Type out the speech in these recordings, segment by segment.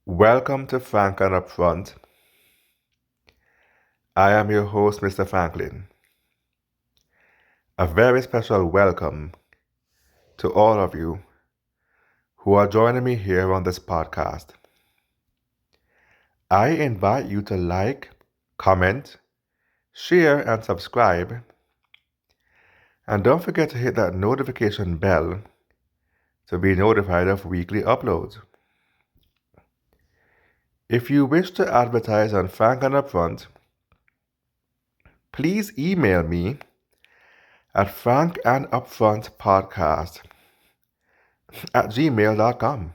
Welcome to Frank and Upfront. I am your host, Mr. Franklin. A very special welcome to all of you who are joining me here on this podcast. I invite you to like, comment, share, and subscribe. And don't forget to hit that notification bell to be notified of weekly uploads. If you wish to advertise on Frank and Upfront, please email me at frankandupfrontpodcast@gmail.com.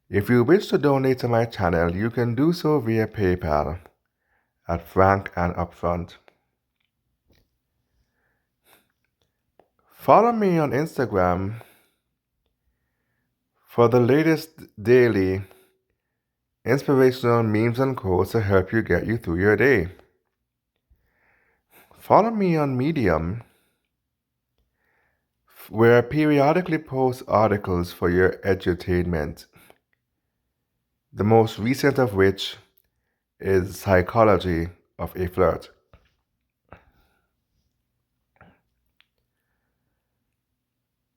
If you wish to donate to my channel, you can do so via PayPal at Frank and Upfront. Follow me on Instagram for the latest daily inspirational memes and quotes to help you get you through your day. Follow me on Medium, where I periodically post articles for your edutainment. The most recent of which is Psychology of a Flirt.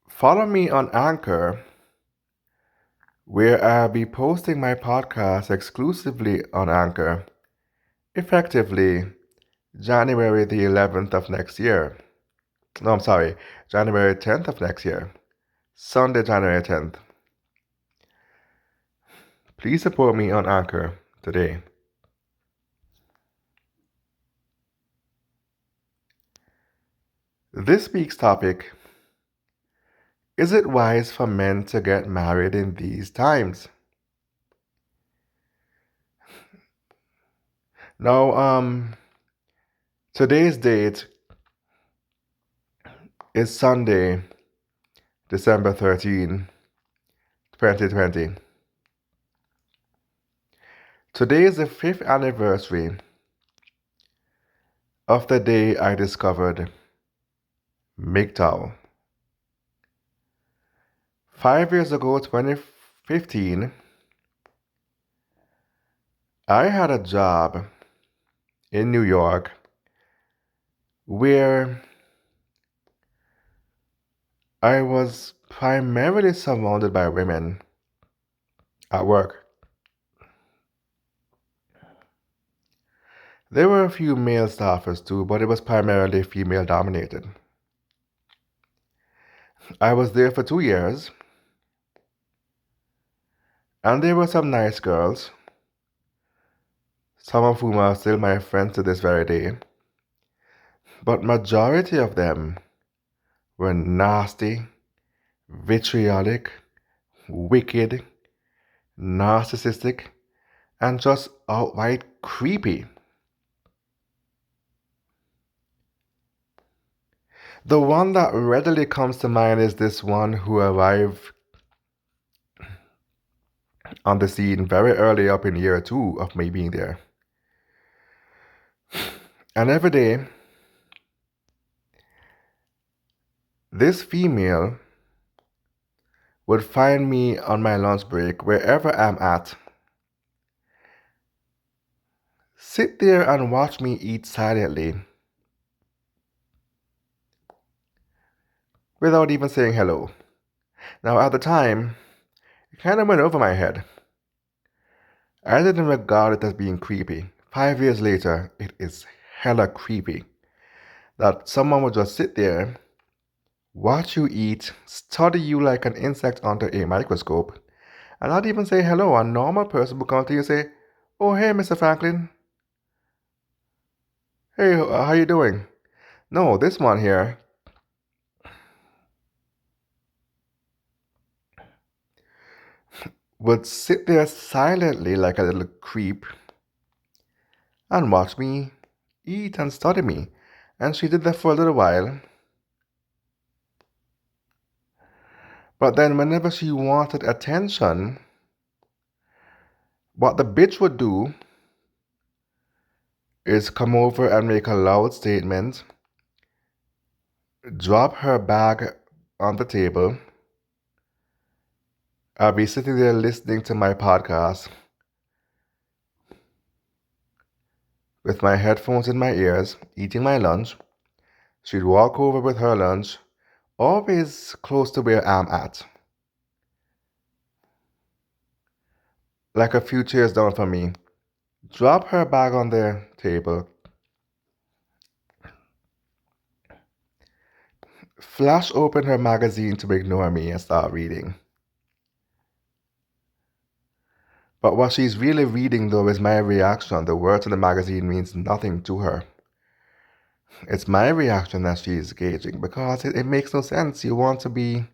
Follow me on Anchor, where I'll be posting my podcast exclusively on Anchor, effectively January the 11th of next year. No, I'm sorry, January 10th of next year. Sunday, January 10th. Please support me on Anchor today. This week's topic: is it wise for men to get married in these times? Now, today's date is Sunday, December 13, 2020. Today is the 5th anniversary of the day I discovered MGTOW. 5 years ago, 2015, I had a job in New York where I was primarily surrounded by women at work. There were a few male staffers too, but it was primarily female dominated. I was there for 2 years, and there were some nice girls, some of whom are still my friends to this very day, but majority of them were nasty, vitriolic, wicked, narcissistic, and just outright creepy. The one that readily comes to mind is this one who arrived on the scene very early up in year 2 of me being there. And every day, this female would find me on my lunch break, wherever I'm at, sit there and watch me eat silently without even saying hello. Now, at the time, it kind of went over my head. I didn't regard it as being creepy. 5 years later, it is hella creepy that someone would just sit there, watch you eat, study you like an insect under a microscope, and not even say hello. A normal person would come to you and say, "Oh, hey, Mr. Franklin. Hey, how you doing?" No, this one here would sit there silently like a little creep and watch me eat and study me. And she did that for a little while. But then whenever she wanted attention, what the bitch would do is come over and make a loud statement, drop her bag on the table, I'll be sitting there listening to my podcast with my headphones in my ears, eating my lunch. She'd walk over with her lunch, always close to where I'm at, like a few chairs down from me. Drop her bag on the table, flash open her magazine to ignore me and start reading. But what she's really reading, though, is my reaction. The words in the magazine means nothing to her. It's my reaction that she's gauging because it makes no sense. You want to be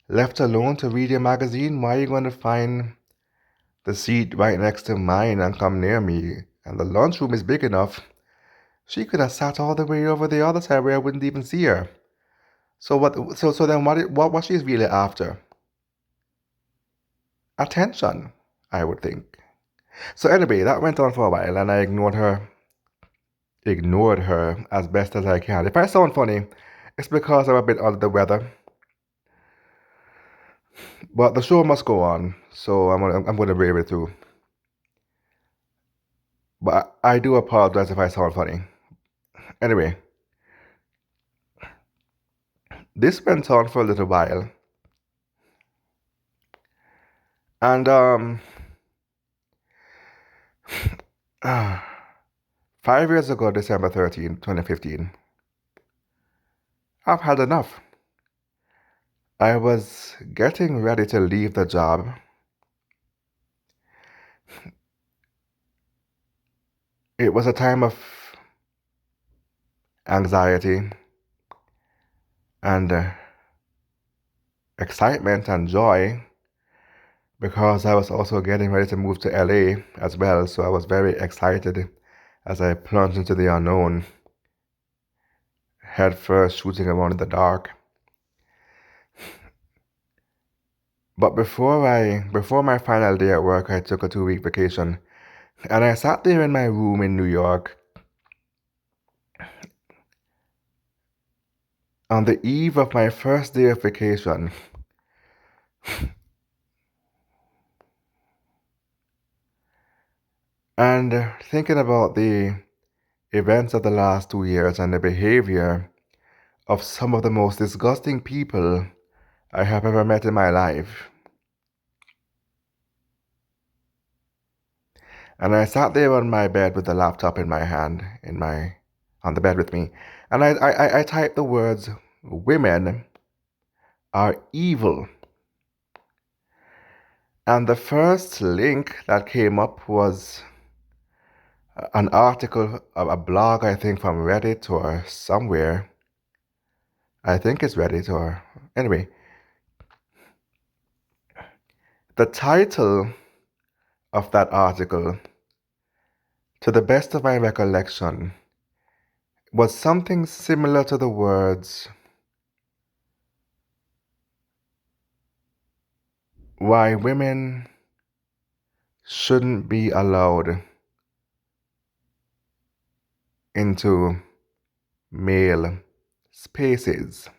left alone to read your magazine? Why are you going to find the seat right next to mine and come near me? And the lunchroom is big enough. She could have sat all the way over the other side where I wouldn't even see her. So what? So then what she's really after? Attention, I would think. So anyway, that went on for a while, and I ignored her as best as I can. If I sound funny, it's because I'm a bit under the weather. But the show must go on, so I'm gonna brave it through. But I do apologize if I sound funny. Anyway, this went on for a little while, and 5 years ago, December 13, 2015, I've had enough. I was getting ready to leave the job. It was a time of anxiety and excitement and joy because I was also getting ready to move to LA as well. So I was very excited as I plunged into the unknown, head first, shooting around in the dark. But before my final day at work, I took a 2-week vacation, and I sat there in my room in New York on the eve of my first day of vacation. And thinking about the events of the last 2 years and the behavior of some of the most disgusting people I have ever met in my life. And I sat there on my bed with the laptop in my hand, on the bed with me, and I typed the words, "Women are evil." And the first link that came up was an article, a blog, I think from Reddit or somewhere. I think it's Reddit or, anyway. The title of that article, to the best of my recollection, was something similar to the words, "Why women shouldn't be allowed into male spaces.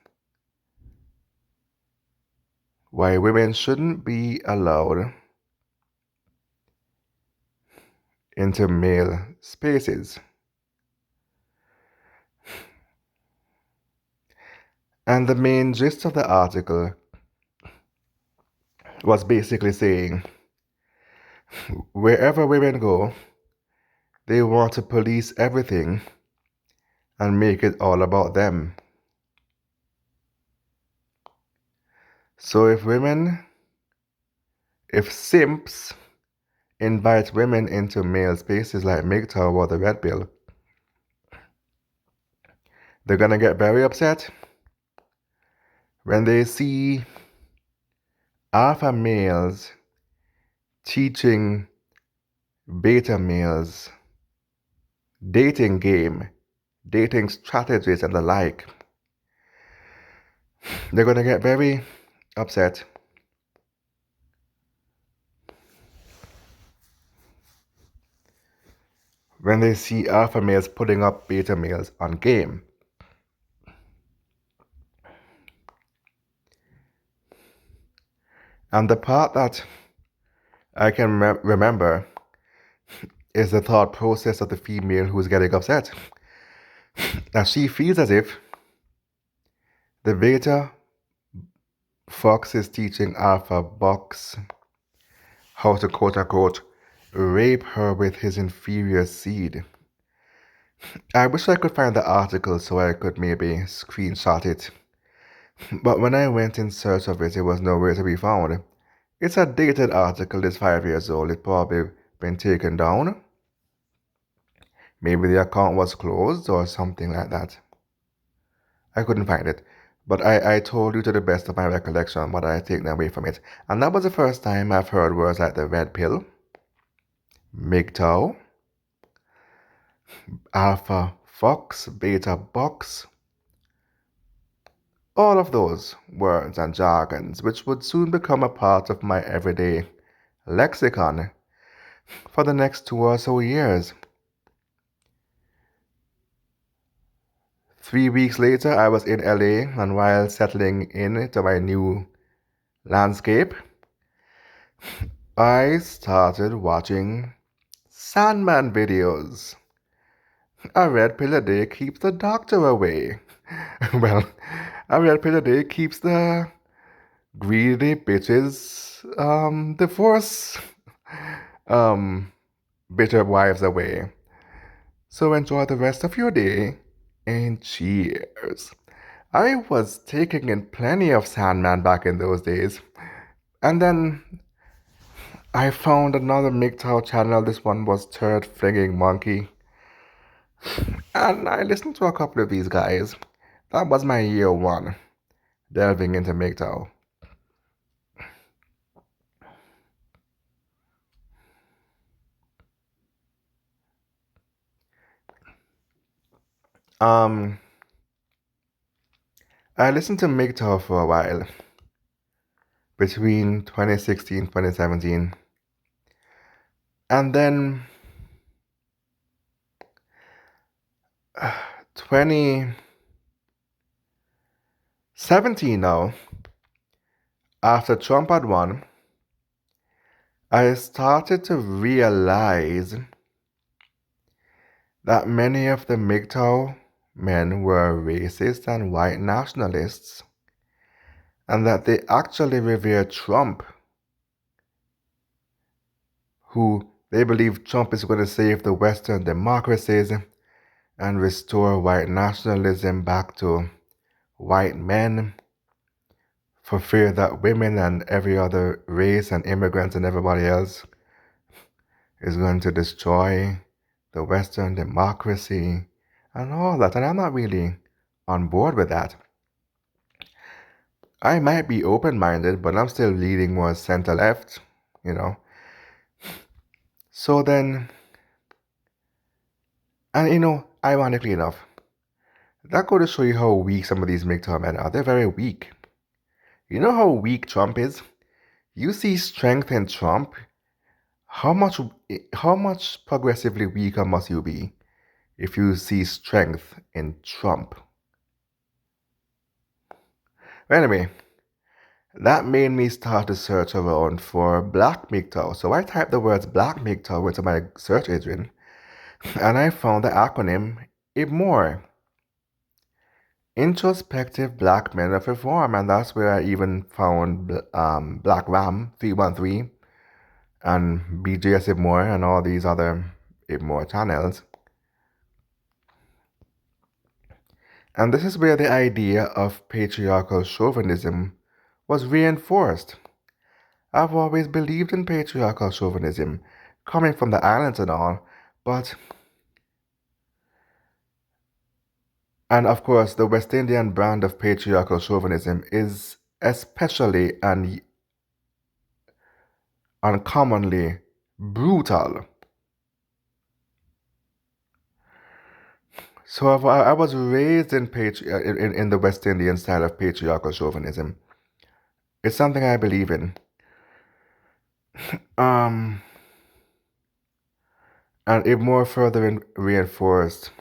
Why women shouldn't be allowed into male spaces." And the main gist of the article was basically saying, wherever women go, they want to police everything and make it all about them. So if simps invite women into male spaces like MGTOW or the Red Pill, they're gonna get very upset when they see alpha males teaching beta males dating game, dating strategies and the like. They're gonna get very upset when they see alpha males putting up beta males on game. And the part that I can remember is the thought process of the female who's getting upset. Now she feels as if the beta fox is teaching alpha box how to quote unquote rape her with his inferior seed. I wish I could find the article so I could maybe screenshot it. But when I went in search of it, it was nowhere to be found. It's a dated article, it's 5 years old. It's probably been taken down. Maybe the account was closed or something like that. I couldn't find it. But I told you to the best of my recollection what I taken away from it. And that was the first time I've heard words like the red pill, MGTOW, alpha fox, beta box, all of those words and jargons, which would soon become a part of my everyday lexicon for the next 2 or so years. 3 weeks later, I was in LA, and while settling in to my new landscape, I started watching Sandman videos. A red pill a day keeps the doctor away. Well, a red pill a day keeps the greedy bitches, divorce, bitter wives away. So enjoy the rest of your day and cheers. I was taking in plenty of Sandman back in those days. And then I found another MGTOW channel. This one was Turd Flinging Monkey. And I listened to a couple of these guys. That was my year one, delving into MGTOW. I listened to MGTOW for a while, between 2016 and 2017. And then 2017 now, after Trump had won, I started to realize that many of the MGTOW men were racist and white nationalists, and that they actually revere Trump, who they believe Trump is going to save the Western democracies and restore white nationalism back to white men, for fear that women and every other race and immigrants and everybody else is going to destroy the Western democracy and all that. And I'm not really on board with that. I might be open-minded, but I'm still leaning more center-left, you know. So then, and ironically enough, that goes to show you how weak some of these MGTOW men are. They're very weak. You know how weak Trump is? You see strength in Trump. How much progressively weaker must you be if you see strength in Trump? Anyway, that made me start to search around for black MGTOW. So I typed the words black MGTOW into my search engine, and I found the acronym IBMORE, Introspective Black Men of Reform, and that's where I even found Black Ram 313 and BJS IBMORE and all these other IBMORE channels. And this is where the idea of patriarchal chauvinism was reinforced. I've always believed in patriarchal chauvinism, coming from the islands and all, and of course the West Indian brand of patriarchal chauvinism is especially and uncommonly brutal. So I was raised in the West Indian style of patriarchal chauvinism. It's something I believe in. And it more further reinforced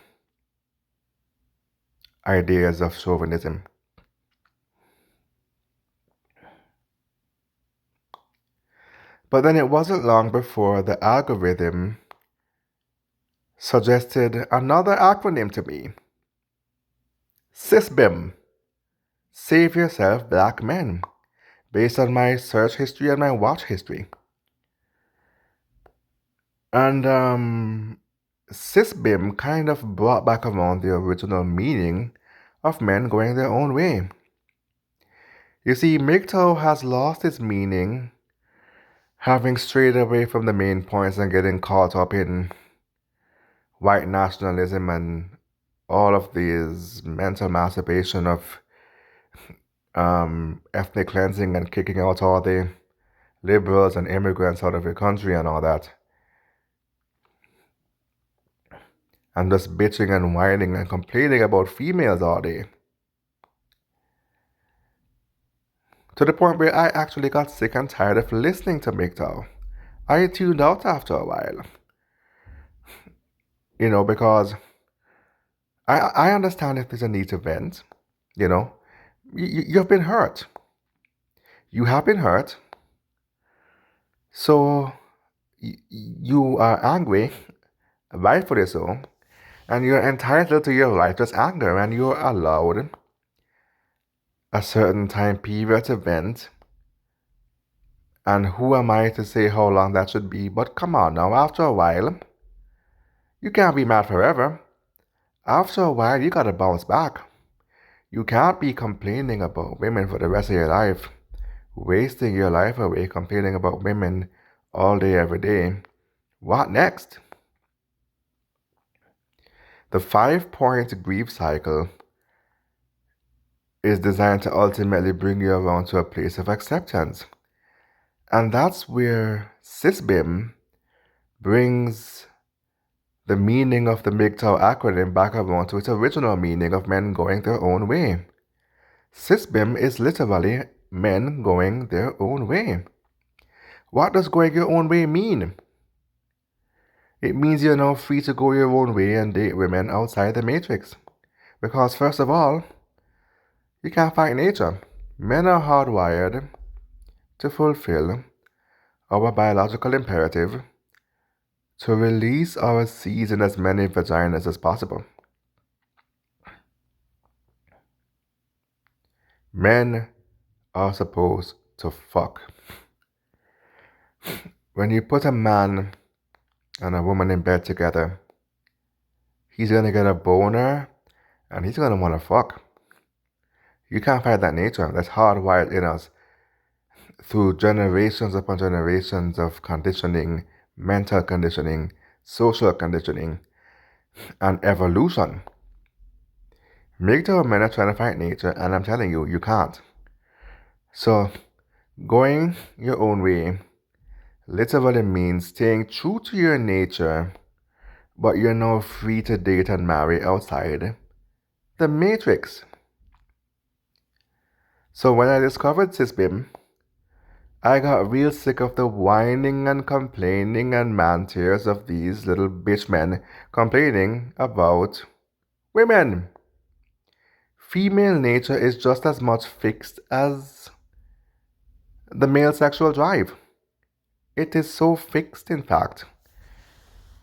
ideas of chauvinism. But then it wasn't long before the algorithm suggested another acronym to me. SYSBM. Save Yourself Black Men. Based on my search history and my watch history. And SYSBM kind of brought back around the original meaning of men going their own way. You see, MGTOW has lost its meaning, having strayed away from the main points and getting caught up in white nationalism and all of these mental masturbation of ethnic cleansing and kicking out all the liberals and immigrants out of your country and all that. And just bitching and whining and complaining about females all day. To the point where I actually got sick and tired of listening to MGTOW. I tuned out after a while. Because I understand if there's a need to vent. You've been hurt. You have been hurt. So you are angry, rightfully so, and you're entitled to your righteous anger, and you're allowed a certain time period to vent. And who am I to say how long that should be? But come on now, after a while, you can't be mad forever. After a while, you gotta bounce back. You can't be complaining about women for the rest of your life, wasting your life away complaining about women all day, every day. What next? The 5-point grief cycle is designed to ultimately bring you around to a place of acceptance. And that's where SYSBM brings the meaning of the MGTOW acronym back around to its original meaning of men going their own way. SYSBM is literally men going their own way. What does going your own way mean? It means you're now free to go your own way and date women outside the matrix. Because first of all, you can't fight nature. Men are hardwired to fulfill our biological imperative to release our seeds in as many vaginas as possible. Men are supposed to fuck. When you put a man and a woman in bed together, he's gonna get a boner and he's gonna wanna fuck. You can't fight that nature. That's hardwired in us through generations upon generations of conditioning, mental conditioning, social conditioning, and evolution. MGTOW men are trying to fight nature, and I'm telling you, you can't. So, going your own way literally means staying true to your nature, but you're now free to date and marry outside the matrix. So when I discovered SYSBM, I got real sick of the whining and complaining and man tears of these little bitch men complaining about women. Female nature is just as much fixed as the male sexual drive. It is so fixed, in fact,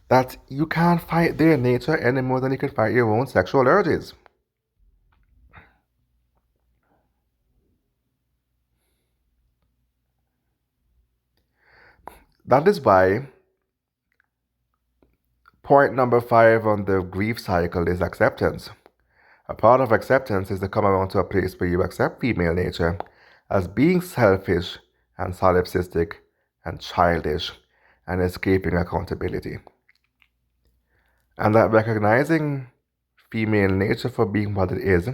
that you can't fight their nature any more than you can fight your own sexual urges. That is why point number 5 on the grief cycle is acceptance. A part of acceptance is to come around to a place where you accept female nature as being selfish and solipsistic and childish and escaping accountability. And that recognizing female nature for being what it is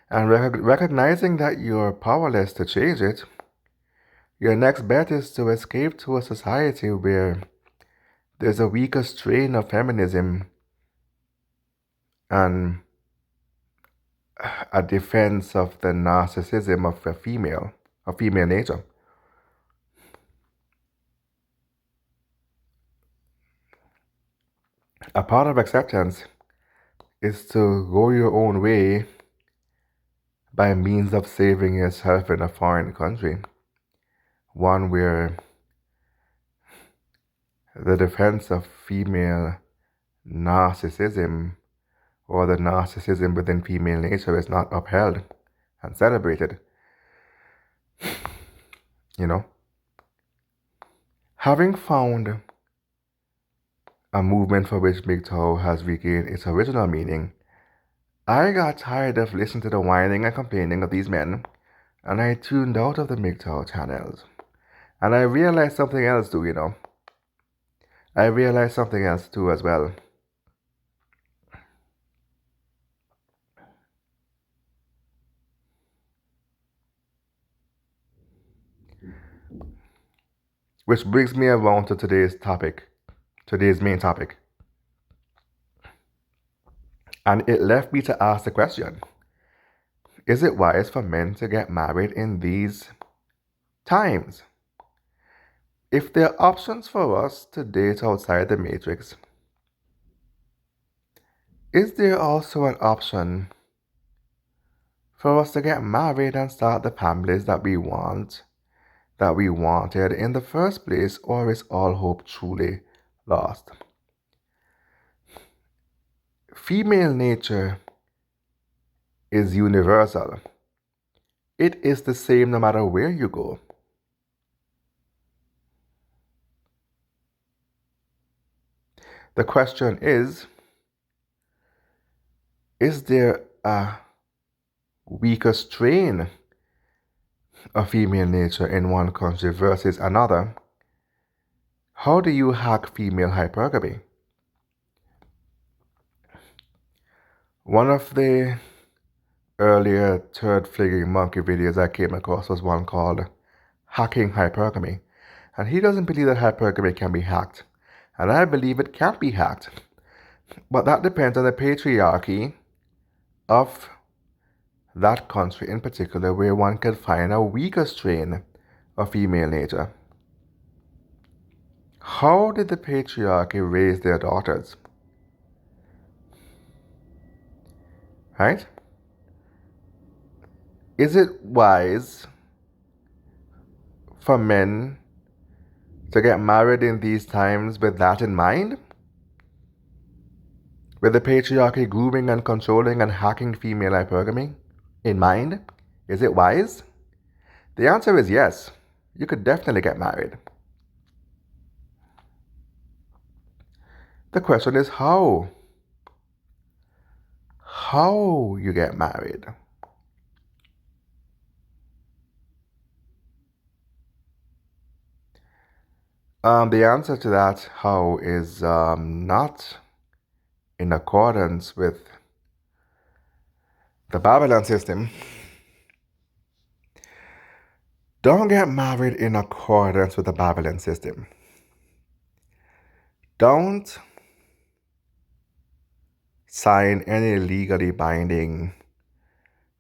and recognizing that you're powerless to change it, your next bet is to escape to a society where there's a weaker strain of feminism and a defense of the narcissism of female nature. A part of acceptance is to go your own way by means of saving yourself in a foreign country. One where the defense of female narcissism or the narcissism within female nature is not upheld and celebrated. You know, having found a movement for which MGTOW has regained its original meaning, I got tired of listening to the whining and complaining of these men, and I tuned out of the MGTOW channels. And I realized something else too, I realized something else too as well. Which brings me around to today's main topic. And it left me to ask the question, is it wise for men to get married in these times? If there are options for us to date outside the matrix, is there also an option for us to get married and start the families that we wanted in the first place, or is all hope truly lost? Female nature is universal. It is the same no matter where you go. The question is there a weaker strain of female nature in one country versus another? How do you hack female hypergamy? One of the earlier turd-flinging monkey videos I came across was one called Hacking Hypergamy. And he doesn't believe that hypergamy can be hacked. And I believe it can be hacked. But that depends on the patriarchy of that country in particular, where one can find a weaker strain of female nature. How did the patriarchy raise their daughters? Right? Is it wise for men to get married in these times with that in mind? With the patriarchy grooming and controlling and hacking female hypergamy in mind? Is it wise? The answer is yes. You could definitely get married. The question is how? How you get married? The answer to that how is not in accordance with the Babylon system. Don't get married in accordance with the Babylon system. Don't sign any legally binding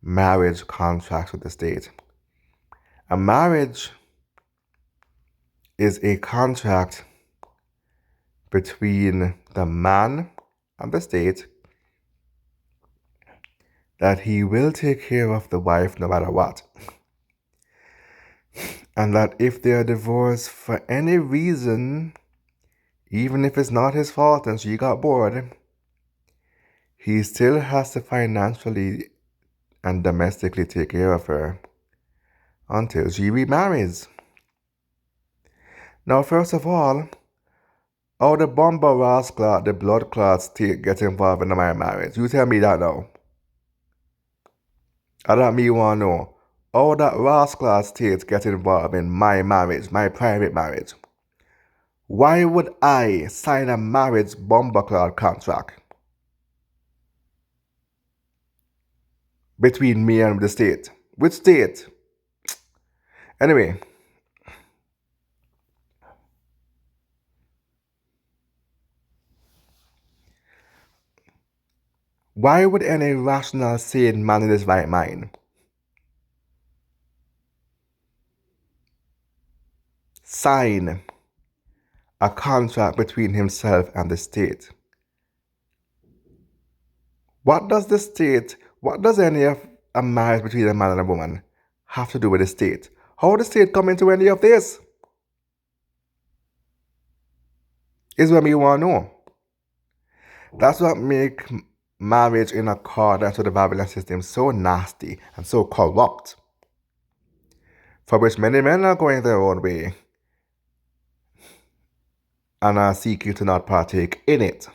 marriage contracts with the state. A marriage is a contract between the man and the state that he will take care of the wife no matter what. And that if they are divorced for any reason, even if it's not his fault and she got bored, he still has to financially and domestically take care of her until she remarries. Now, first of all, how the bomber rascal, the blood clot state get involved in my marriage? You tell me that now. I don't me want to know how that rascal state get involved in my marriage, my private marriage. Why would I sign a marriage bomber clot contract between me and the state? Which state? Anyway, why would any rational, sane man in his right mind sign a contract between himself and the state? What does any of a marriage between a man and a woman have to do with the state? How would the state come into any of this? is what we want to know. That's what make marriage in accordance with the Babylon system so nasty and so corrupt, for which many men are going their own way and are seeking to not partake in it.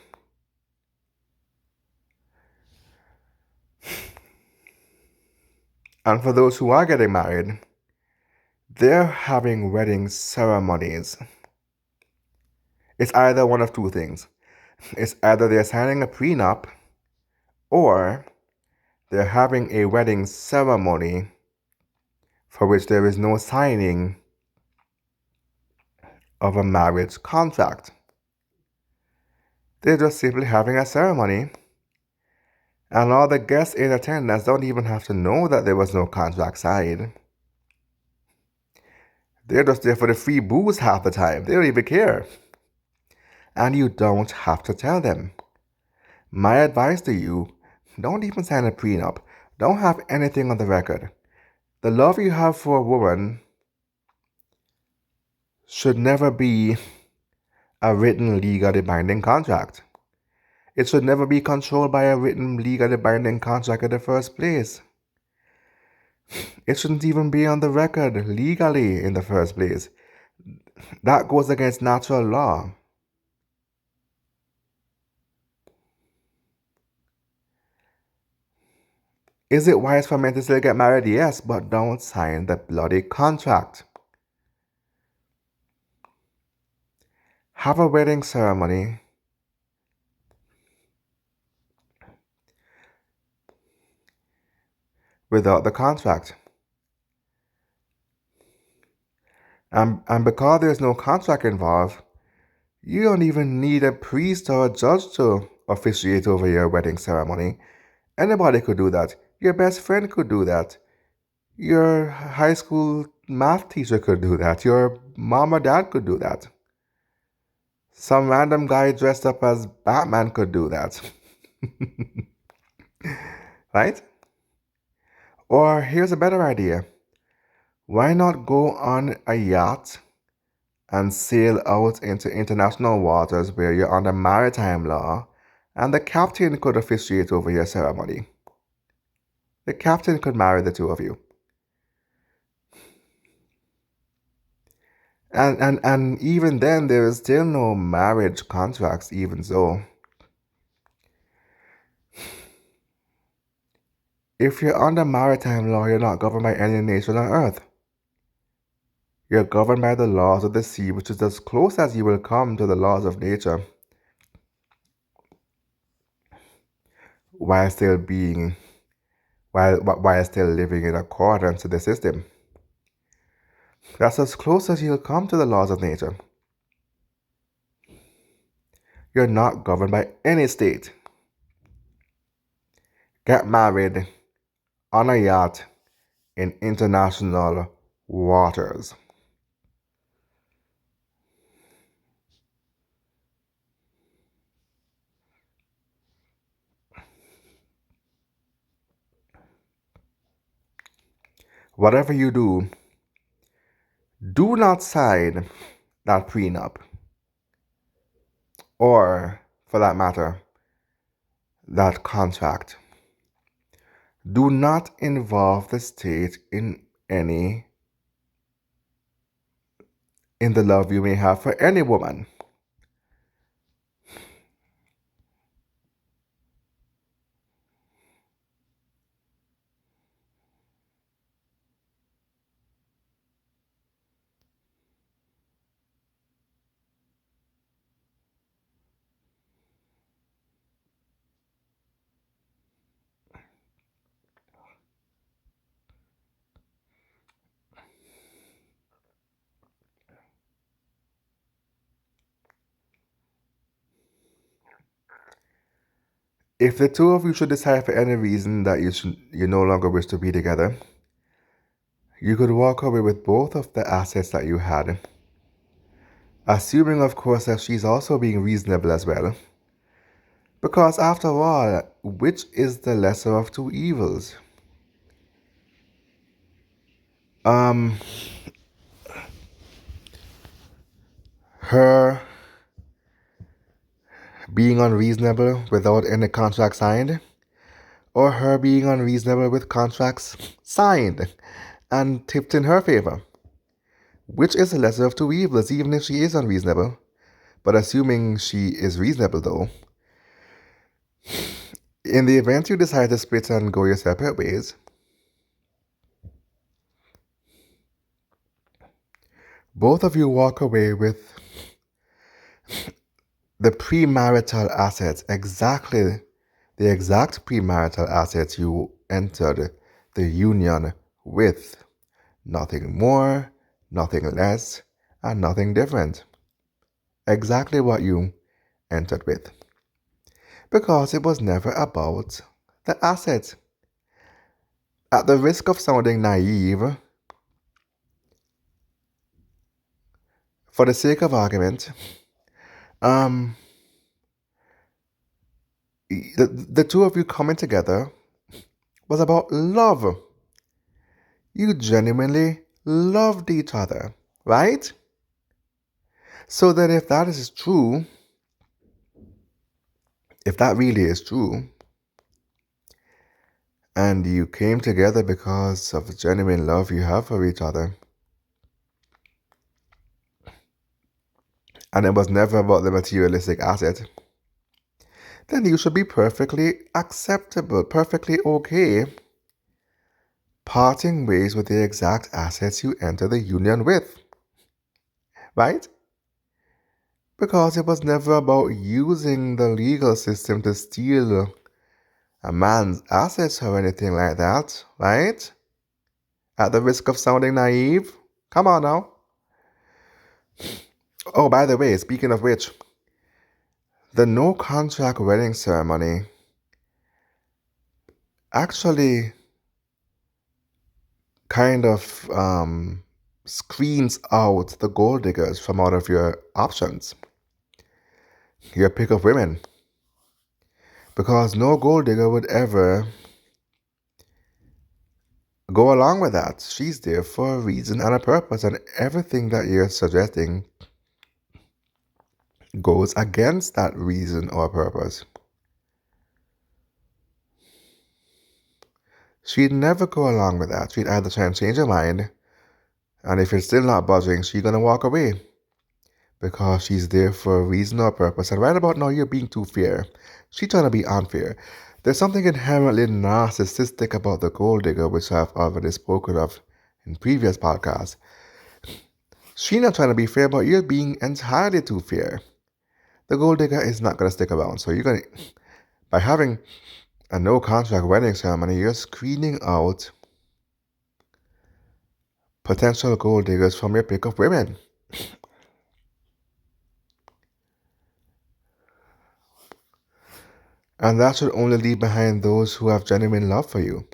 And for those who are getting married, they're having wedding ceremonies. It's either one of two things. It's either they're signing a prenup or they're having a wedding ceremony for which there is no signing of a marriage contract. They're just simply having a ceremony, and all the guests in attendance don't even have to know that there was no contract signed. They're just there for the free booze half the time. They don't even care. And you don't have to tell them. My advice to you, don't even sign a prenup. Don't have anything on the record. The love you have for a woman should never be a written legally binding contract. It should never be controlled by a written legally binding contract in the first place. It shouldn't even be on the record legally in the first place. That goes against natural law. Is it wise for men to still get married? Yes, but don't sign the bloody contract. Have a wedding ceremony without the contract. And because there's no contract involved, you don't even need a priest or a judge to officiate over your wedding ceremony. Anybody could do that. Your best friend could do that. Your high school math teacher could do that. Your mom or dad could do that. Some random guy dressed up as Batman could do that. Right? Or here's a better idea. Why not go on a yacht and sail out into international waters where you're under maritime law, and the captain could officiate over your ceremony? The captain could marry the two of you. And even then, there is still no marriage contracts, even so. If you're under maritime law, you're not governed by any nation on earth. You're governed by the laws of the sea, which is as close as you will come to the laws of nature, while still living in accordance to the system. That's as close as you'll come to the laws of nature. You're not governed by any state. Get married on a yacht in international waters. Whatever you do, do not sign that prenup, or, for that matter, that contract. Do not involve the state in the love you may have for any woman. If the two of you should decide for any reason that you no longer wish to be together, you could walk away with both of the assets that you had, assuming, of course, that she's also being reasonable as well. Because after all, which is the lesser of two evils? Her being unreasonable without any contract signed, or her being unreasonable with contracts signed and tipped in her favor? Which is the lesser of two evils, even if she is unreasonable? But assuming she is reasonable, though, in the event you decide to split and go your separate ways, both of you walk away with the premarital assets, exactly the exact premarital assets you entered the union with. Nothing more, nothing less, and nothing different. Exactly what you entered with. Because it was never about the assets. At the risk of sounding naive, for the sake of argument, the two of you coming together was about love. You genuinely loved each other, right? So that if that is true, if that really is true, and you came together because of the genuine love you have for each other, and it was never about the materialistic asset, then you should be perfectly acceptable, perfectly okay parting ways with the exact assets you enter the union with, right? Because it was never about using the legal system to steal a man's assets or anything like that, right? At the risk of sounding naive? Come on now. Oh, by the way, speaking of which, the no contract wedding ceremony actually kind of screens out the gold diggers from out of your options, your pick of women. Because no gold digger would ever go along with that. She's there for a reason and a purpose, and everything that you're suggesting goes against that reason or purpose. She'd never go along with that. She'd either try and change her mind, and if it's still not budging, she's gonna walk away. Because she's there for a reason or purpose. And right about now, you're being too fair. She's trying to be unfair. There's something inherently narcissistic about the gold digger, which I've already spoken of in previous podcasts. She's not trying to be fair, but you're being entirely too fair. The gold digger is not going to stick around. So you're going to, by having a no contract wedding ceremony, you're screening out potential gold diggers from your pick of women. And that should only leave behind those who have genuine love for you.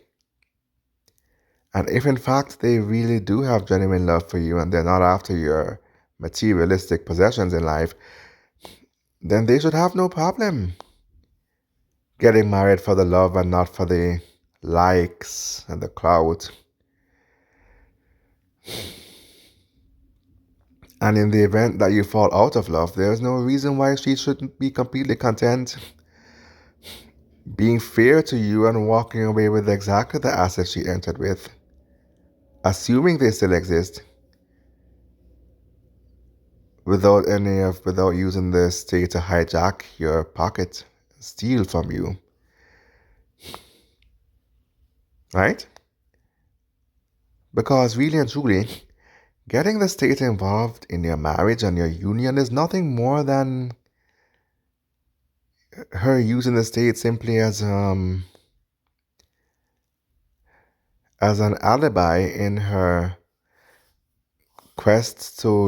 And if in fact they really do have genuine love for you and they're not after your materialistic possessions in life, then they should have no problem getting married for the love and not for the likes and the clout. And in the event that you fall out of love, there's no reason why she shouldn't be completely content being fair to you and walking away with exactly the assets she entered with, assuming they still exist, without using the state to hijack your pocket, steal from you. Right? Because really and truly, getting the state involved in your marriage and your union is nothing more than her using the state simply as an alibi in her quest to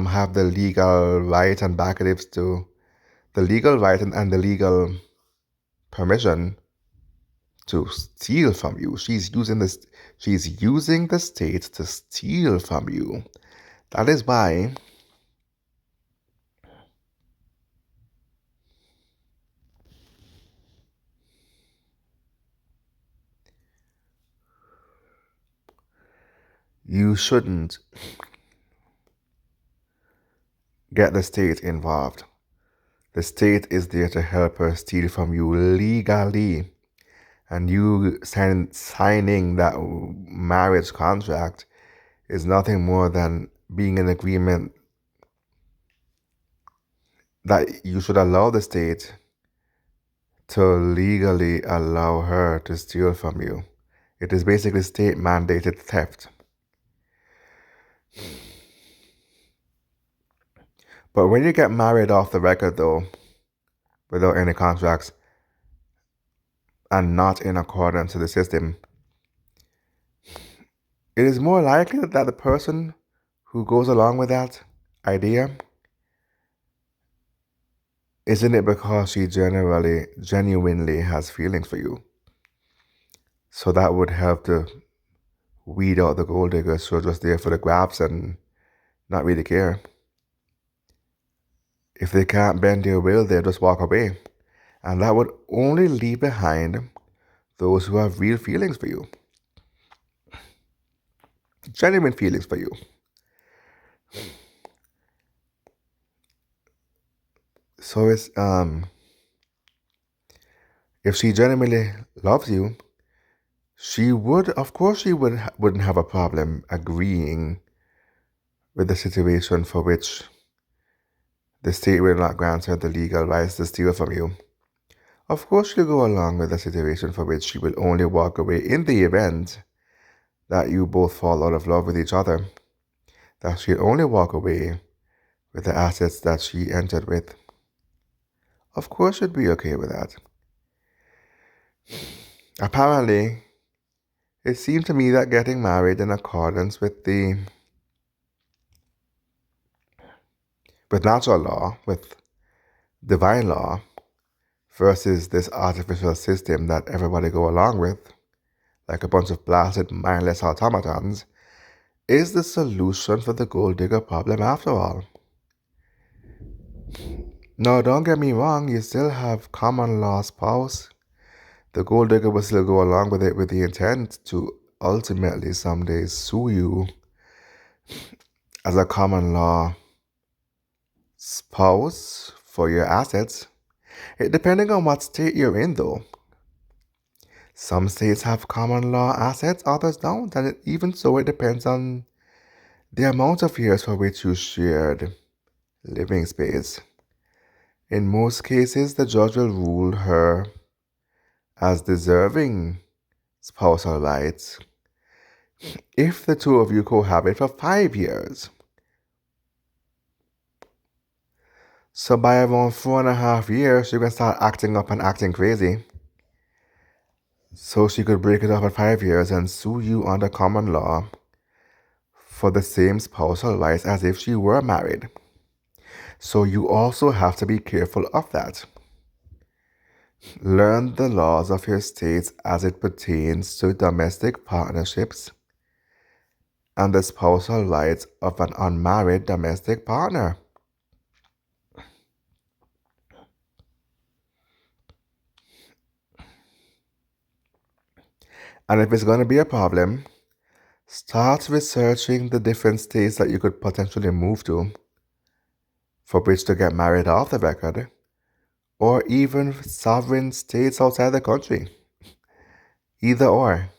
have the legal right and backatives to the legal right and the legal permission to steal from you. She's using the state to steal from you. That is why you shouldn't get the state involved. The state is there to help her steal from you legally. And you signing that marriage contract is nothing more than being in agreement that you should allow the state to legally allow her to steal from you. It is basically state mandated theft. But when you get married off the record, though, without any contracts and not in accordance to the system, it is more likely that the person who goes along with that idea, isn't it because she genuinely has feelings for you? So that would help to weed out the gold diggers who are just there for the grabs and not really care. If they can't bend their will, they'll just walk away. And that would only leave behind those who have real feelings for you. Genuine feelings for you. So it's if she genuinely loves you, she would, of course, wouldn't have a problem agreeing with the situation for which the state will not grant her the legal rights to steal from you. Of course, she'll go along with a situation for which she will only walk away in the event that you both fall out of love with each other. That she'll only walk away with the assets that she entered with. Of course, she'd be okay with that. Apparently, it seemed to me that getting married in accordance with natural law, with divine law, versus this artificial system that everybody go along with, like a bunch of blasted, mindless automatons, is the solution for the gold digger problem after all. No, don't get me wrong, you still have common law spouse. The gold digger will still go along with it with the intent to ultimately someday sue you as a common law spouse for your assets. Depending on what state you're in, though. Some states have common law assets, others don't, and even so, it depends on the amount of years for which you shared living space. In most cases, the judge will rule her as deserving spousal rights if the two of you cohabit for 5 years. So by around 4.5 years, you can start acting up and acting crazy. So she could break it up at 5 years and sue you under common law for the same spousal rights as if she were married. So you also have to be careful of that. Learn the laws of your states as it pertains to domestic partnerships and the spousal rights of an unmarried domestic partner. And if it's going to be a problem, start researching the different states that you could potentially move to for which to get married off the record, or even sovereign states outside the country. Either or.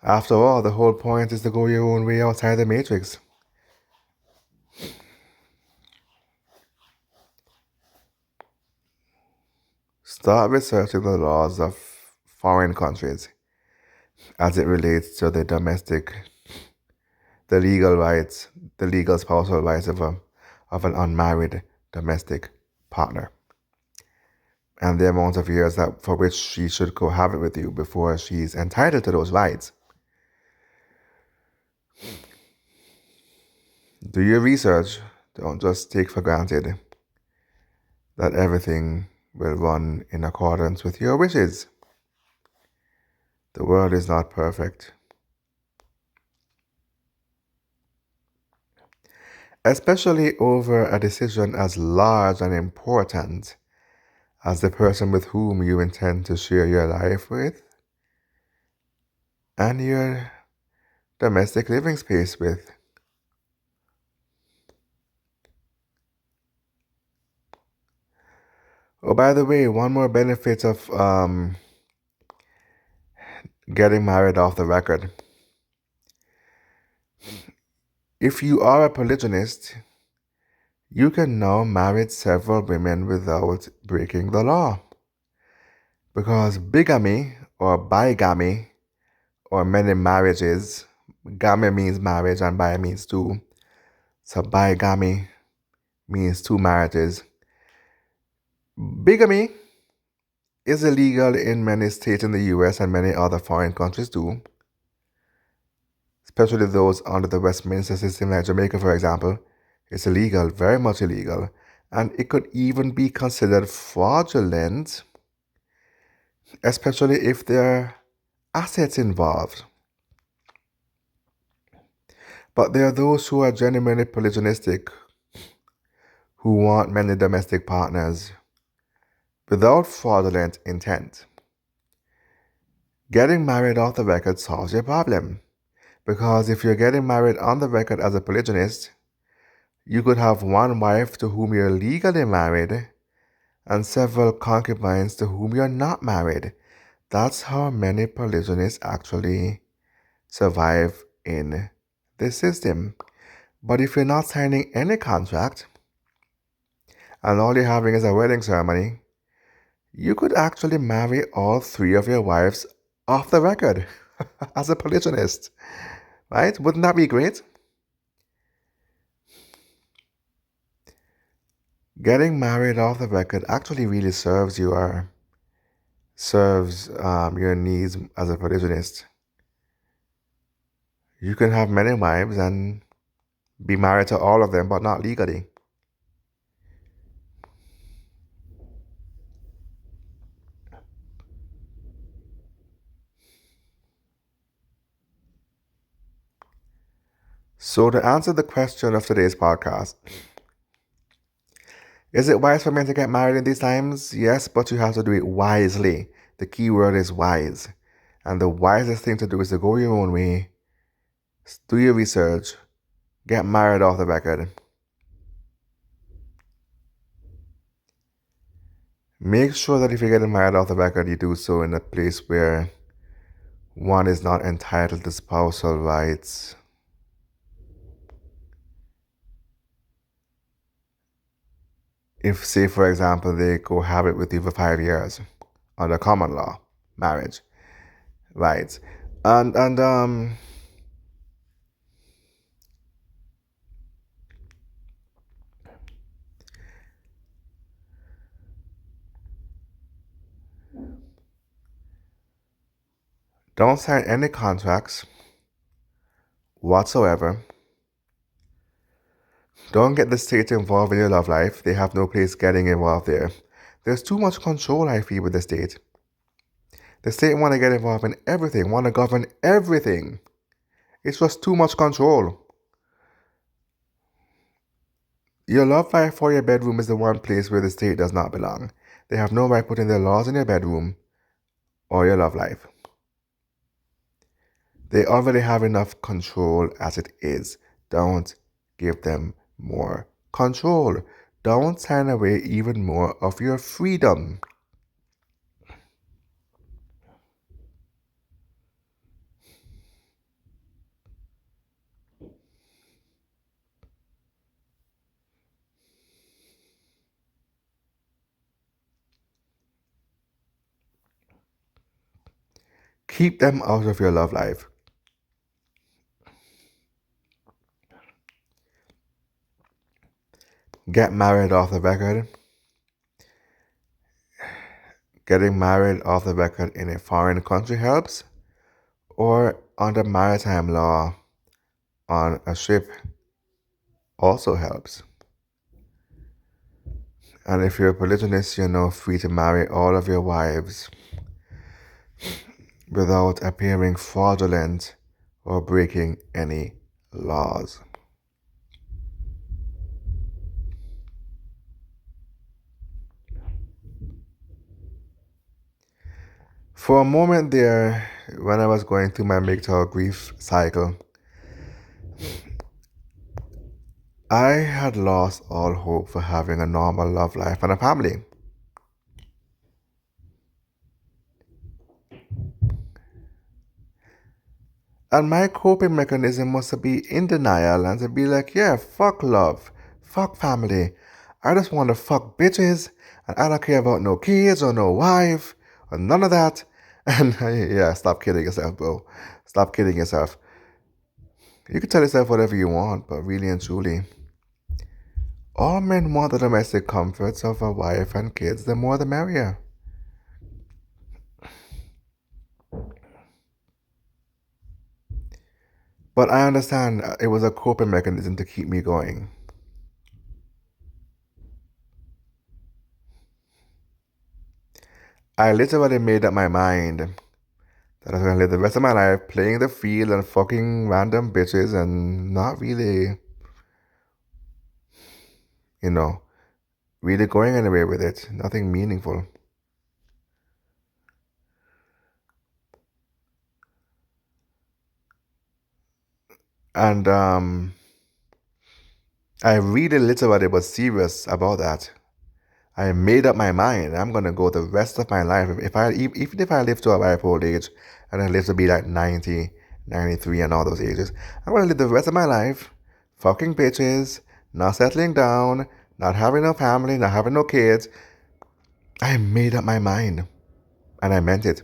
After all, the whole point is to go your own way outside the matrix. Start researching the laws of foreign countries as it relates to the legal spousal rights of an unmarried domestic partner, and the amount of years for which she should cohabit with you before she's entitled to those rights. Do your research. Don't just take for granted that everything will run in accordance with your wishes. The world is not perfect. Especially over a decision as large and important as the person with whom you intend to share your life with and your domestic living space with. Oh, by the way, one more benefit of getting married off the record. If you are a polygynist, you can now marry several women without breaking the law. Because bigamy or bigamy or many marriages, gamy means marriage and bi means two. So bigamy means two marriages. Bigamy is illegal in many states in the US and many other foreign countries too, especially those under the Westminster system like Jamaica, for example. It's illegal, very much illegal, and it could even be considered fraudulent, especially if there are assets involved. But there are those who are genuinely polygynistic, who want many domestic partners without fraudulent intent. Getting married off the record solves your problem. Because if you're getting married on the record as a polygynist, you could have one wife to whom you're legally married and several concubines to whom you're not married. That's how many polygynists actually survive in this system. But if you're not signing any contract and all you're having is a wedding ceremony, you could actually marry all three of your wives off the record as a polygynist, right? Wouldn't that be great? Getting married off the record actually really serves your needs as a polygynist. You can have many wives and be married to all of them, but not legally. So to answer the question of today's podcast, is it wise for men to get married in these times? Yes, but you have to do it wisely. The key word is wise. And the wisest thing to do is to go your own way, do your research, get married off the record. Make sure that if you're getting married off the record, you do so in a place where one is not entitled to spousal rights. If, say, for example, they cohabit with you for 5 years under common law marriage, right? And don't sign any contracts whatsoever. Don't get the state involved in your love life. They have no place getting involved there. There's too much control, I feel, with the state. The state want to get involved in everything, want to govern everything. It's just too much control. Your love life or your bedroom is the one place where the state does not belong. They have no right putting their laws in your bedroom or your love life. They already have enough control as it is. Don't give them more control. Don't sign away even more of your freedom. Keep them out of your love life. Get married off the record. Getting married off the record in a foreign country helps, or under maritime law on a ship also helps. And if you're a polygynist, you're now free to marry all of your wives without appearing fraudulent or breaking any laws. For a moment there, when I was going through my MGTOW grief cycle, I had lost all hope for having a normal love life and a family. And my coping mechanism was to be in denial and to be like, yeah, fuck love, fuck family. I just want to fuck bitches and I don't care about no kids or no wife or none of that. And yeah, stop kidding yourself, bro. Stop kidding yourself. You can tell yourself whatever you want, but really and truly, all men want the domestic comforts of a wife and kids. The more the merrier. But I understand it was a coping mechanism to keep me going. I literally made up my mind that I was gonna live the rest of my life playing the field and fucking random bitches and not really, you know, really going anywhere with it. Nothing meaningful. And I really literally was serious about that. I made up my mind. I'm gonna go the rest of my life. Even if I live to a ripe old age and I live to be like 90, 93 and all those ages, I'm gonna live the rest of my life fucking bitches, not settling down, not having no family, not having no kids. I made up my mind and I meant it.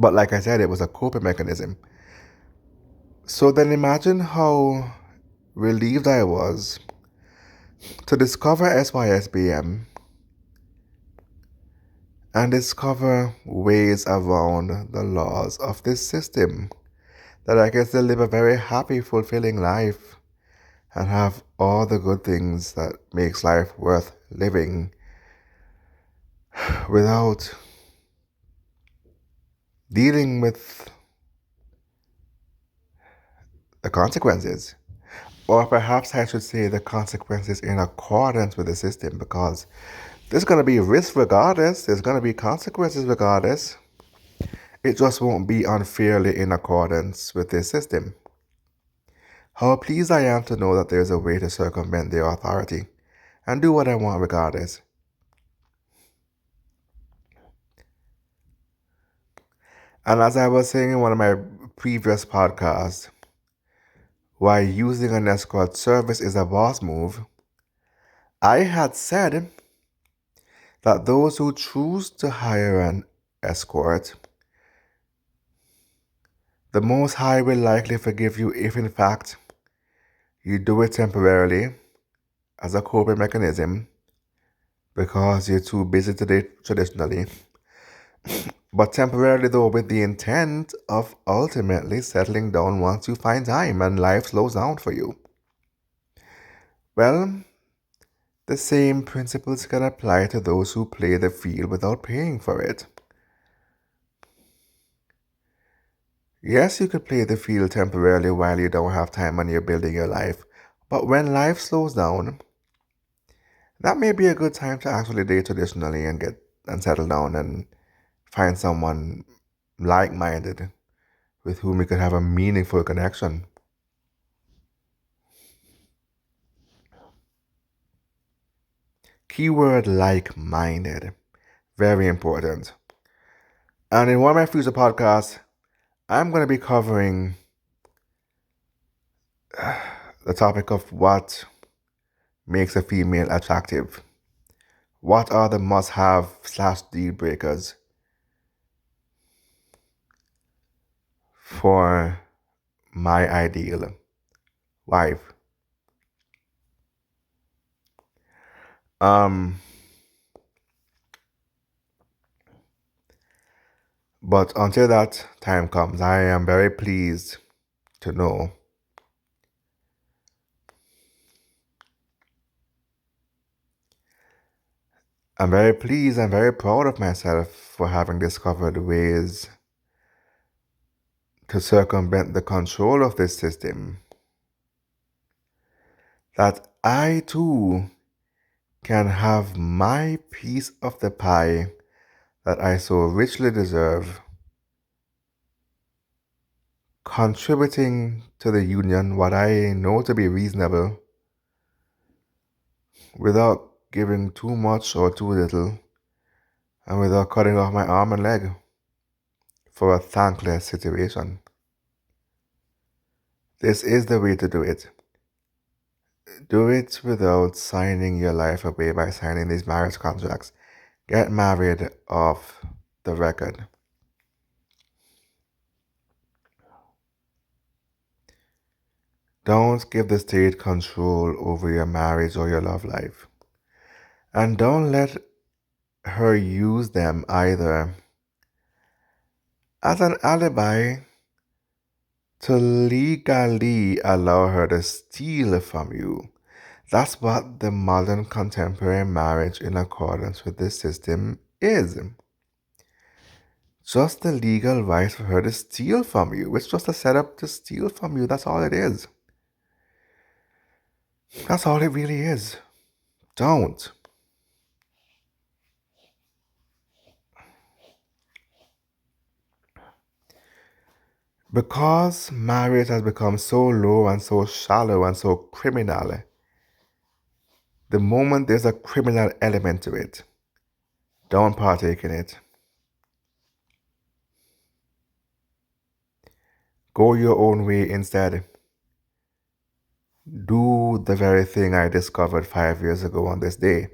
But like I said, it was a coping mechanism. So then imagine how relieved I was to discover SYSBM and discover ways around the laws of this system that I can still live a very happy, fulfilling life and have all the good things that makes life worth living without dealing with the consequences. Or perhaps I should say the consequences in accordance with the system, because there's going to be risk regardless, there's going to be consequences regardless. It just won't be unfairly in accordance with this system. How pleased I am to know that there's a way to circumvent their authority and do what I want regardless. And as I was saying in one of my previous podcasts, why using an escort service is a boss move, I had said that those who choose to hire an escort, the Most High will likely forgive you if in fact you do it temporarily as a coping mechanism because you're too busy to date traditionally, but temporarily though with the intent of ultimately settling down once you find time and life slows down for you. Well, the same principles can apply to those who play the field without paying for it. Yes, you could play the field temporarily while you don't have time and you're building your life, but when life slows down, that may be a good time to actually date traditionally and get and settle down and find someone like-minded with whom you could have a meaningful connection. Keyword like-minded. Very important. And in one of my future podcasts, I'm going to be covering the topic of what makes a female attractive. What are the must-have / deal breakers for my ideal wife? But until that time comes, I am very pleased to know I'm very pleased and very proud of myself for having discovered ways to circumvent the control of this system, that I too can have my piece of the pie that I so richly deserve, contributing to the union what I know to be reasonable without giving too much or too little, and without cutting off my arm and leg for a thankless situation. This is the way to do it. Do it without signing your life away by signing these marriage contracts. Get married off the record. Don't give the state control over your marriage or your love life. And don't let her use them either as an alibi to legally allow her to steal from you. That's what the modern contemporary marriage in accordance with this system is. Just the legal right for her to steal from you. It's just a setup to steal from you. That's all it is. That's all it really is. Don't. Because marriage has become so low and so shallow and so criminal, the moment there's a criminal element to it, don't partake in it. Go your own way instead. Do the very thing I discovered 5 years ago on this day.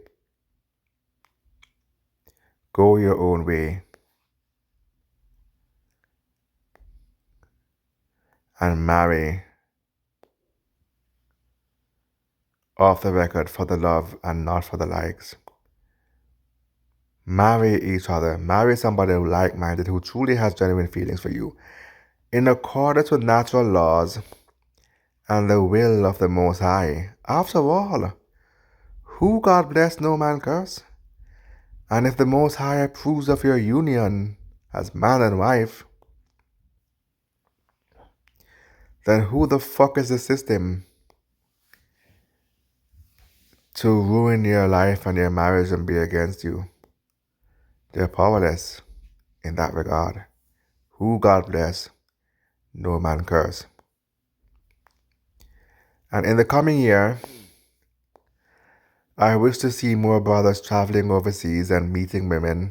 Go your own way and marry off the record for the love and not for the likes. Marry each other. Marry somebody who like-minded, who truly has genuine feelings for you, in accordance with natural laws and the will of the Most High. After all, who God bless, no man curse. And if the Most High approves of your union as man and wife, then who the fuck is the system to ruin your life and your marriage and be against you? They're powerless in that regard. Who God bless, no man curse. And in the coming year, I wish to see more brothers traveling overseas and meeting women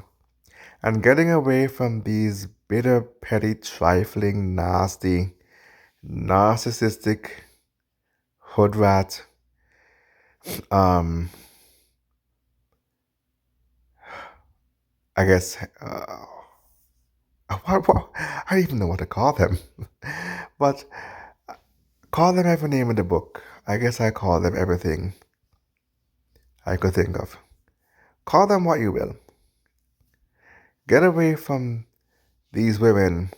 and getting away from these bitter, petty, trifling, nasty, narcissistic, hood rat, I guess, I don't even know what to call them. But call them every name in the book. I guess I call them everything I could think of. Call them what you will. Get away from these women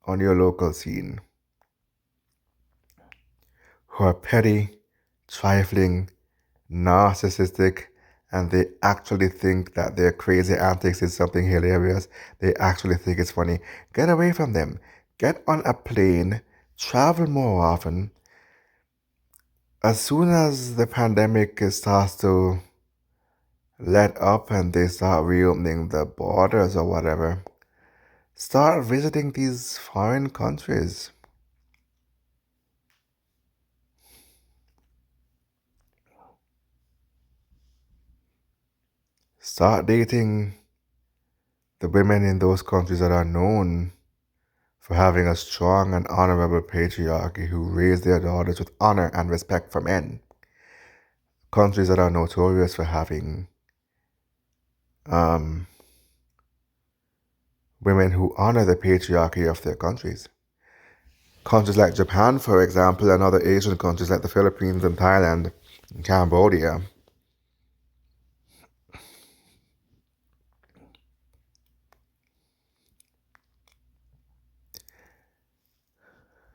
on your local scene who are petty, trifling, narcissistic, and they actually think that their crazy antics is something hilarious. They actually think it's funny. Get away from them. Get on a plane. Travel more often. As soon as the pandemic starts to let up and they start reopening the borders or whatever, start visiting these foreign countries. Start dating the women in those countries that are known for having a strong and honorable patriarchy who raise their daughters with honor and respect for men. Countries that are notorious for having women who honor the patriarchy of their countries. Countries like Japan, for example, and other Asian countries like the Philippines and Thailand and Cambodia.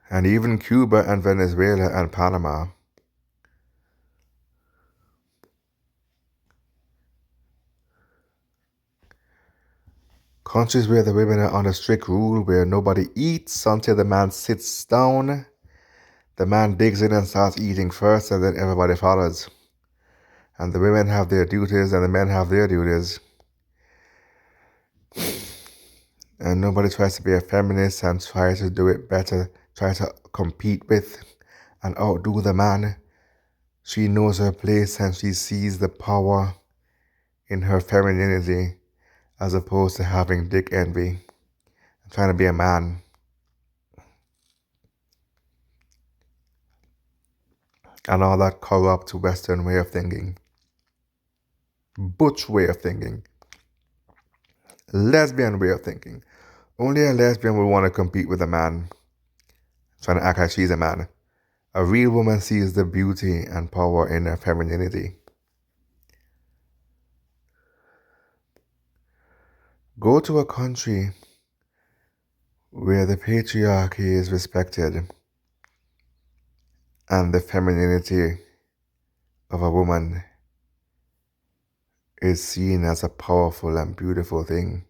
And even Cuba and Venezuela and Panama. Countries where the women are on a strict rule, where nobody eats until the man sits down. The man digs in and starts eating first, and then everybody follows. And the women have their duties and the men have their duties. And nobody tries to be a feminist and try to do it better, try to compete with and outdo the man. She knows her place and she sees the power in her femininity as opposed to having dick envy and trying to be a man. and all that corrupt Western way of thinking, butch way of thinking, lesbian way of thinking. Only a lesbian would want to compete with a man, trying to act like she's a man. A real woman sees the beauty and power in her femininity. Go to a country where the patriarchy is respected and the femininity of a woman is seen as a powerful and beautiful thing.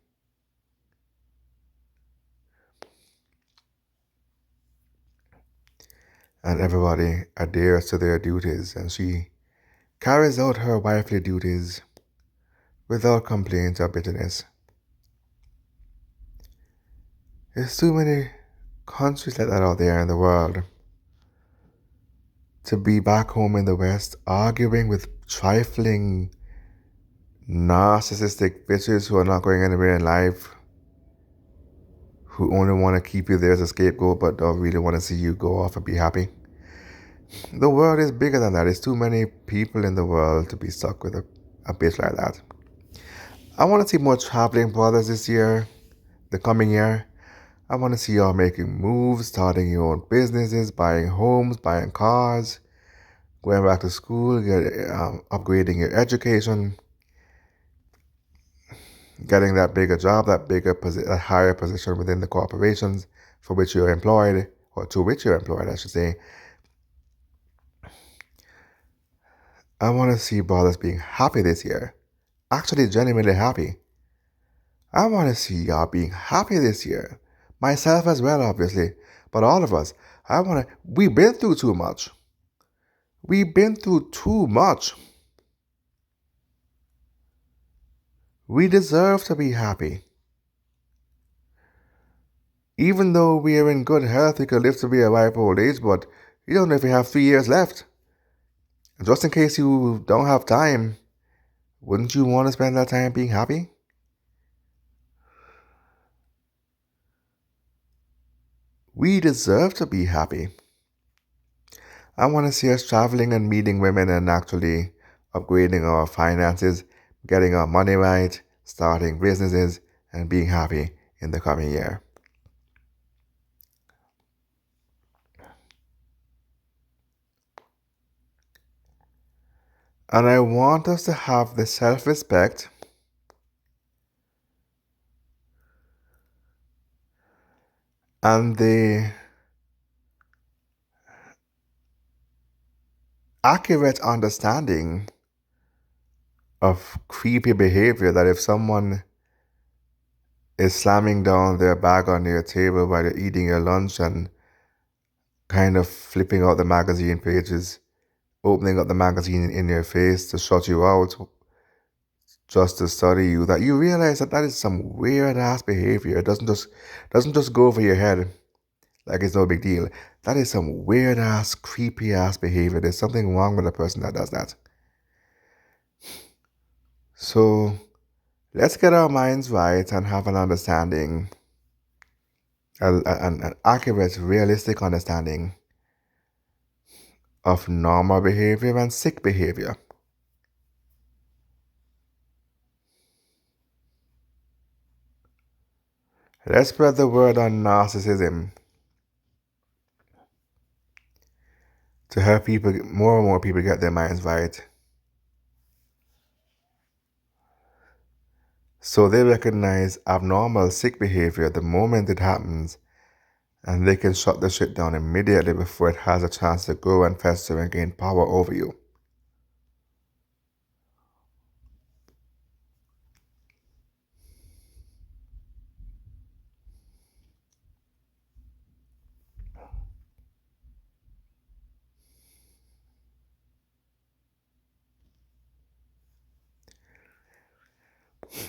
And everybody adheres to their duties, and she carries out her wifely duties without complaint or bitterness. There's too many countries like that out there in the world. To be back home in the West arguing with trifling, narcissistic bitches who are not going anywhere in life, who only want to keep you there as a scapegoat but don't really want to see you go off and be happy. The world is bigger than that. There's too many people in the world to be stuck with a bitch like that. I want to see more traveling brothers this year, the coming year. I want to see y'all making moves, starting your own businesses, buying homes, buying cars, going back to school, upgrading your education, getting that bigger job, that higher position within the corporations for which you're employed, or to which you're employed, I should say. I want to see brothers being happy this year, actually genuinely happy. I want to see y'all being happy this year. Myself as well, obviously, but all of us. We've been through too much. We've been through too much. We deserve to be happy. Even though we are in good health, we could live to be a ripe old age, but you don't know if you have 3 years left. Just in case you don't have time, wouldn't you want to spend that time being happy? We deserve to be happy. I want to see us traveling and meeting women and actually upgrading our finances, getting our money right, starting businesses, and being happy in the coming year. And I want us to have the self-respect and the accurate understanding of creepy behavior that if someone is slamming down their bag on your table while you're eating your lunch and kind of flipping out the magazine pages, opening up the magazine in your face to shut you out, just to study you, that you realize that is some weird ass behavior. It doesn't just go over your head like it's no big deal. That is some weird ass, creepy ass behavior. There's something wrong with a person that does that. So let's get our minds right and have an understanding, an accurate, realistic understanding of normal behavior and sick behavior. Let's spread the word on narcissism to help more and more people get their minds right. So they recognize abnormal, sick behavior the moment it happens, and they can shut the shit down immediately before it has a chance to grow and fester and gain power over you.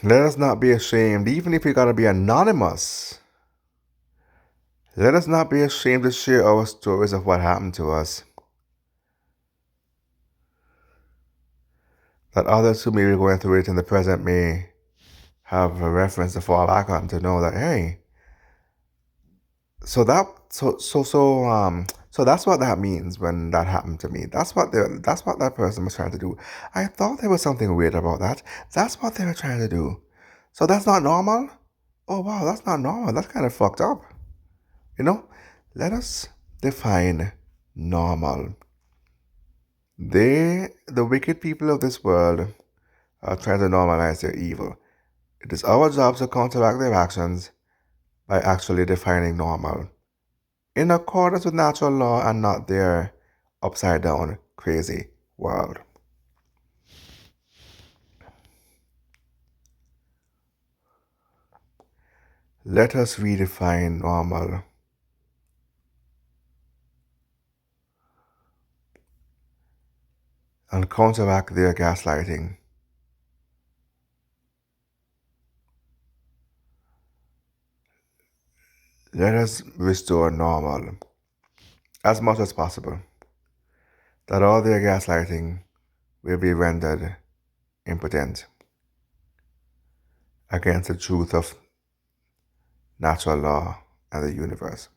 Let us not be ashamed, even if we gotta be anonymous. Let us not be ashamed to share our stories of what happened to us. That others who may be going through it in the present may have a reference to fall back on, to know that, hey, so So that's what that means when that happened to me. That's what that person was trying to do. I thought there was something weird about that. That's what they were trying to do. So that's not normal? Oh wow, that's not normal. That's kind of fucked up. You know? Let us define normal. The wicked people of this world, are trying to normalize their evil. It is our job to counteract their actions by actually defining normal in accordance with natural law and not their upside down, crazy world. Let us redefine normal. And counteract their gaslighting. Let us restore normal as much as possible, that all their gaslighting will be rendered impotent against the truth of natural law and the universe.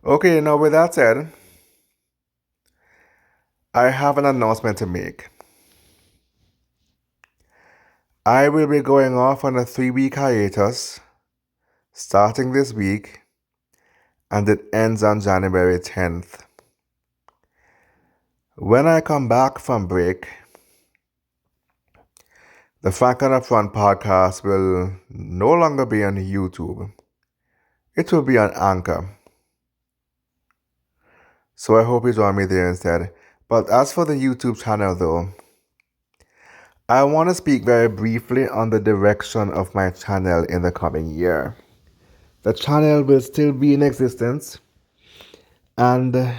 Okay, now with that said, I have an announcement to make. I will be going off on a 3-week hiatus starting this week, and it ends on January 10th. When I come back from break, the Frank and Upfront podcast will no longer be on YouTube. It will be on Anchor. So I hope you join me there instead. But as for the YouTube channel though, I want to speak very briefly on the direction of my channel in the coming year. The channel will still be in existence and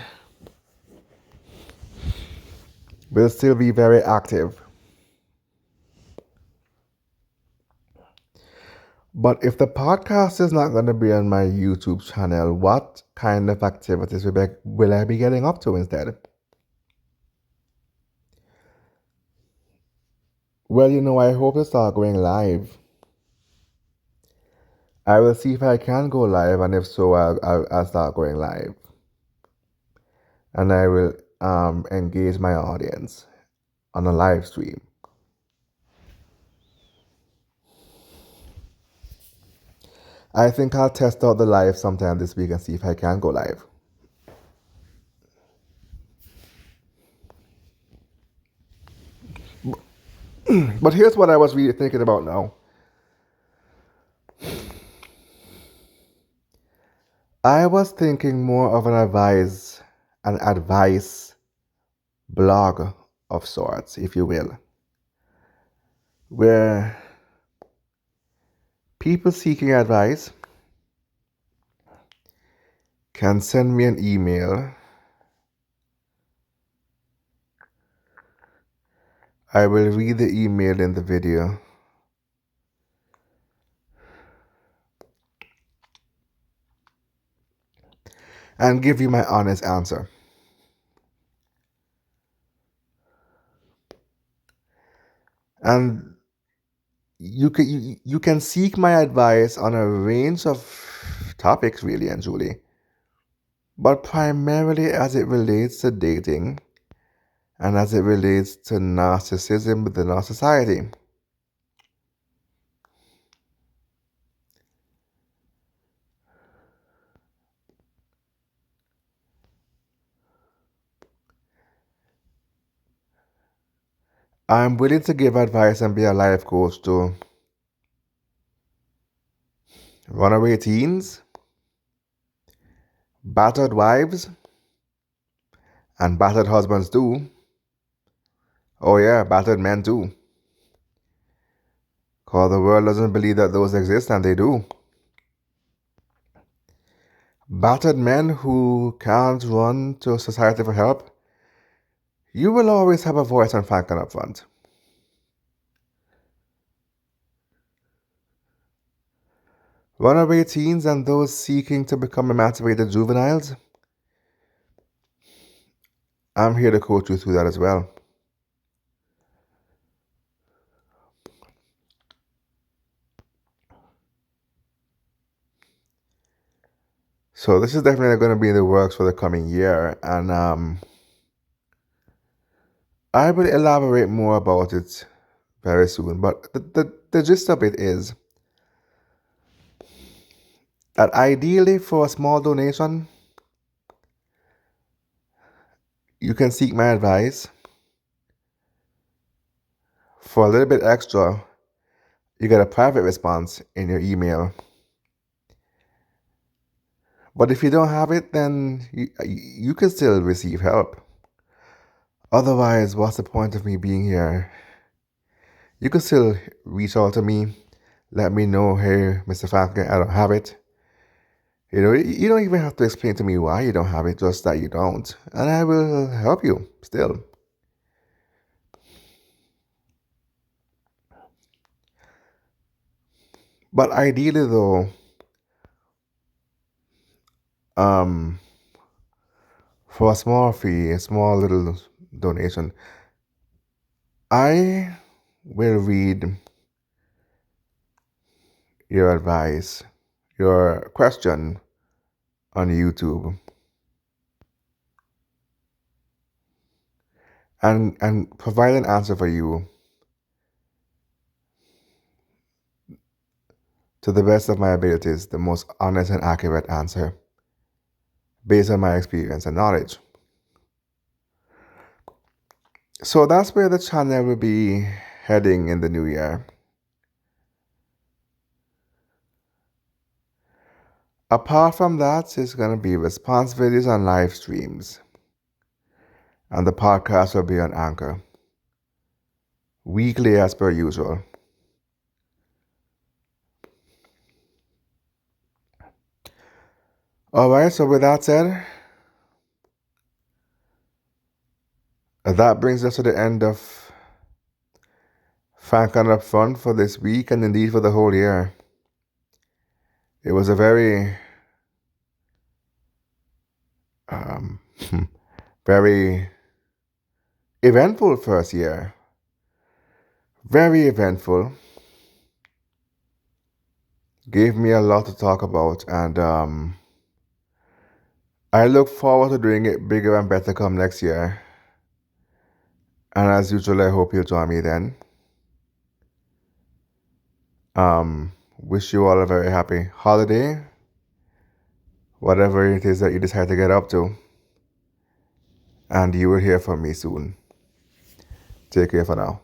will still be very active. But if the podcast is not going to be on my YouTube channel, what kind of activities will I be getting up to instead? Well, I hope to start going live. I will see if I can go live, and if so, I'll start going live. And I will engage my audience on a live stream. I think I'll test out the live sometime this week and see if I can go live. But here's what I was really thinking about now. I was thinking more of an advice blog of sorts, if you will, where people seeking advice can send me an email. I will read the email in the video. And give you my honest answer. And you can seek my advice on a range of topics, really and truly, but primarily as it relates to dating and as it relates to narcissism within our society. I'm willing to give advice and be a life coach to runaway teens, battered wives, and battered husbands too. Oh yeah, battered men too. Because the world doesn't believe that those exist, and they do. Battered men who can't run to society for help. You will always have a voice on Frank and Upfront. Runaway teens and those seeking to become emancipated juveniles. I'm here to coach you through that as well. So this is definitely going to be in the works for the coming year, and I will elaborate more about it very soon. But the gist of it is that ideally for a small donation, you can seek my advice. For a little bit extra, you get a private response in your email. But if you don't have it, then you can still receive help. Otherwise, what's the point of me being here? You can still reach out to me, let me know, hey, Mr. Falcon, I don't have it. You don't even have to explain to me why you don't have it, just that you don't. And I will help you still. But ideally, though, for a small fee, a small little donation, I will read your advice, your question on YouTube, and provide an answer for you to the best of my abilities, the most honest and accurate answer based on my experience and knowledge. So that's where the channel will be heading in the new year. Apart from that, it's going to be response videos and live streams. And the podcast will be on Anchor. Weekly as per usual. Alright, so with that said, that brings us to the end of Frank and Upfront for this week and indeed for the whole year. It was a very, very eventful first year. Very eventful. Gave me a lot to talk about, and I look forward to doing it bigger and better come next year. And as usual, I hope you'll join me then. Wish you all a very happy holiday, whatever it is that you decide to get up to. And you will hear from me soon. Take care for now.